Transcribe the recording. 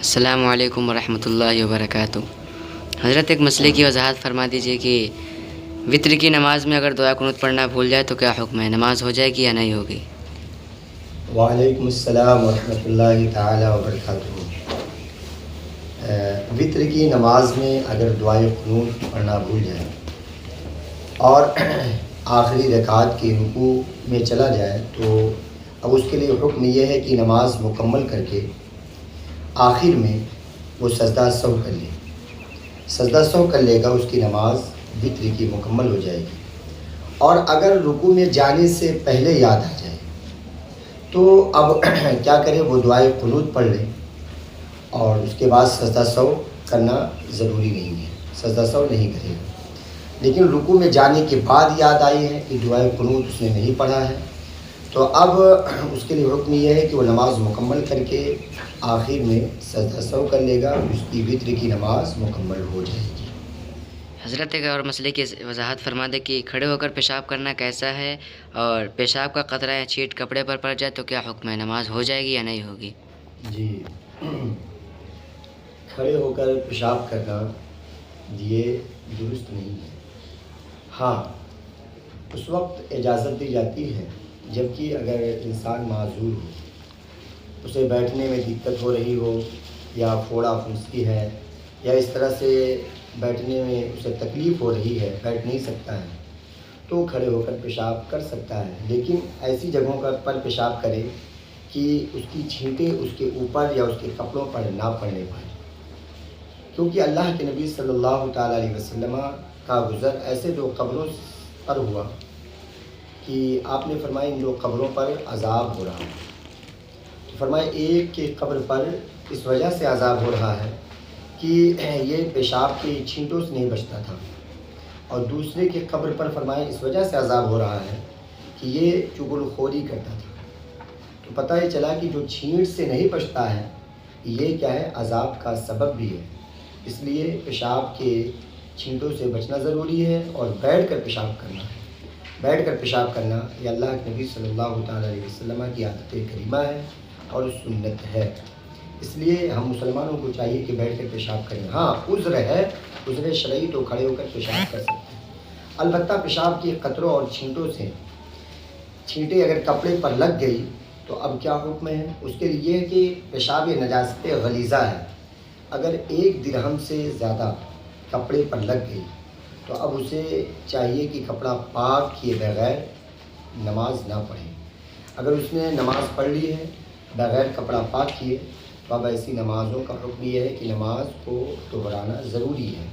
السلام علیکم ورحمۃ اللہ وبرکاتہ۔ حضرت ایک مسئلے کی وضاحت فرما دیجیے کہ وطر کی نماز میں اگر دعا قنوت پڑھنا بھول جائے تو کیا حکم ہے؟ نماز ہو جائے گی یا نہیں ہوگی؟ وعلیکم السلام ورحمۃ اللہ تعالی وبرکاتہ۔ وطر کی نماز میں اگر دعائے قنوت پڑھنا بھول جائے اور آخری رکعت کے رکوع میں چلا جائے تو اب اس کے لیے حکم یہ ہے کہ نماز مکمل کر کے آخر میں وہ سجدہ سہو کر لے۔ سجدہ سہو کر لے گا، اس کی نماز وطر کی مکمل ہو جائے گی۔ اور اگر رکوع میں جانے سے پہلے یاد آ جائے تو اب کیا کرے، وہ دعائے قنوت پڑھ لے اور اس کے بعد سجدہ سہو کرنا ضروری نہیں ہے، سجدہ سہو نہیں کرے گا۔ لیکن رکوع میں جانے کے بعد یاد آئی ہے کہ دعائے قنوت اس نے نہیں پڑھا ہے تو اب اس کے لیے حکم یہ ہے کہ وہ نماز مکمل کر کے آخر میں سجدہ سہو کر لے گا، اس کی وطر کی نماز مکمل ہو جائے گی۔ حضرت ایک اور مسئلے کی وضاحت فرما دے کہ کھڑے ہو کر پیشاب کرنا کیسا ہے، اور پیشاب کا قطرہ یا چھینٹ کپڑے پر پڑ جائے تو کیا حکم ہے؟ نماز ہو جائے گی یا نہیں ہوگی؟ جی، کھڑے ہو کر پیشاب کرنا یہ درست نہیں ہے۔ ہاں، اس وقت اجازت دی جاتی ہے جبکہ اگر انسان معذور ہو، اسے بیٹھنے میں دقت ہو رہی ہو یا پھوڑا پھنستی ہے یا اس طرح سے بیٹھنے میں اسے تکلیف ہو رہی ہے، بیٹھ نہیں سکتا ہے تو کھڑے ہو کر پیشاب کر سکتا ہے، لیکن ایسی جگہوں پر پیشاب کرے کہ اس کی چھینٹیں اس کے اوپر یا اس کے کپڑوں پر نہ پڑنے پائیں، کیونکہ اللہ کے نبی صلی اللہ تعالیٰ علیہ وسلم کا گزر ایسے دو قبروں پر ہوا کہ آپ نے فرمایا ان دو قبروں پر عذاب ہو رہا ہے۔ تو فرمایا ایک کے قبر پر اس وجہ سے عذاب ہو رہا ہے کہ یہ پیشاب کی چھینٹوں سے نہیں بچتا تھا، اور دوسرے کے قبر پر فرمایا اس وجہ سے عذاب ہو رہا ہے کہ یہ چغل خوری کرتا تھا۔ تو پتہ یہ چلا کہ جو چھینٹ سے نہیں بچتا ہے یہ کیا ہے، عذاب کا سبب بھی ہے۔ اس لیے پیشاب کے چھینٹوں سے بچنا ضروری ہے اور بیٹھ کر پیشاب کرنا ہے۔ بیٹھ کر پیشاب کرنا یہ اللہ کے نبی صلی اللہ تعالیٰ علیہ وسلم کی عادت کریمہ ہے اور سنت ہے، اس لیے ہم مسلمانوں کو چاہیے کہ بیٹھ کر پیشاب کریں۔ ہاں، عذر ہے، عذر شرعی تو کھڑے ہو کر پیشاب کر سکتے ہیں۔ البتہ پیشاب کے قطروں اور چھینٹوں سے چھینٹیں اگر کپڑے پر لگ گئی تو اب کیا حکم ہے؟ اس کے لیے یہ ہے کہ پیشاب نجاست غلیظہ ہے، اگر 1 درہم سے زیادہ کپڑے پر لگ گئی تو اب اسے چاہیے کہ کپڑا پاک کیے بغیر نماز نہ پڑھے۔ اگر اس نے نماز پڑھ لی ہے بغیر کپڑا پاک کیے تو اب ایسی نمازوں کا حکم یہ ہے کہ نماز کو دہرانا ضروری ہے۔